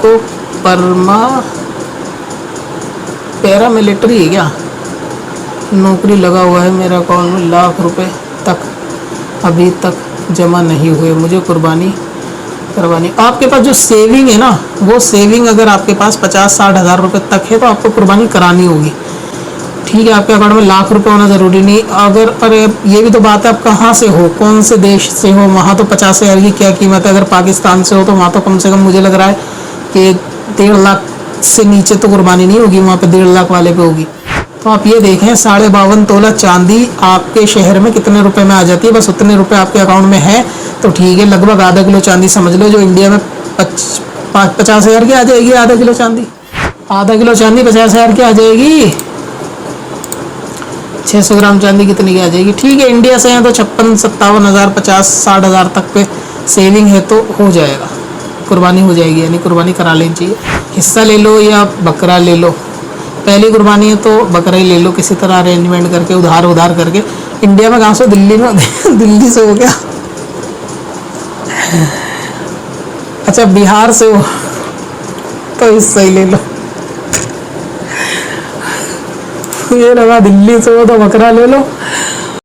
को परमा पैरामिलिट्री है क्या, नौकरी लगा हुआ है, मेरा अकाउंट में लाख रुपए तक अभी तक जमा नहीं हुए, मुझे कुर्बानी करवानी। आपके पास जो सेविंग है ना, वो सेविंग अगर आपके पास 50-60 हज़ार रुपये तक है तो आपको कुर्बानी करानी होगी। ठीक है, आपके अकाउंट में लाख रुपए होना ज़रूरी नहीं। अगर अरे ये भी तो बात है आप कहाँ से हो, कौन से देश से हो, वहाँ तो 50 हज़ार की क्या कीमत है। अगर पाकिस्तान से हो तो वहाँ तो कम से कम मुझे लग रहा है कि 1.5 लाख से नीचे तो कुर्बानी नहीं होगी, वहाँ पे 1.5 लाख वाले पे होगी। तो आप ये देखें 52.5 तोला चांदी आपके शहर में कितने रुपए में आ जाती है, बस उतने रुपए आपके अकाउंट में है तो ठीक है। लगभग आधा किलो चांदी समझ लो, जो इंडिया में 50 हज़ार की आ जाएगी। आधा किलो चांदी 50 हज़ार की आ जाएगी। 600 ग्राम चांदी कितनी की आ जाएगी। ठीक है, इंडिया से हैं तो 56-57 हज़ार 50-60 हज़ार तक पे सेविंग है तो हो जाएगा, कुर्बानी हो जाएगी। यानी कुर्बानी करा लेनी चाहिए। हिस्सा ले लो या बकरा ले लो, पहली कुर्बानी है तो बकरा ही ले लो किसी तरह अरेंजमेंट करके, उधार करके। इंडिया में कहाँ से, दिल्ली में दिल्ली से हो क्या, अच्छा बिहार से हो तो हिस्सा ही ले लो। ये लगा दिल्ली से हो तो बकरा ले लो,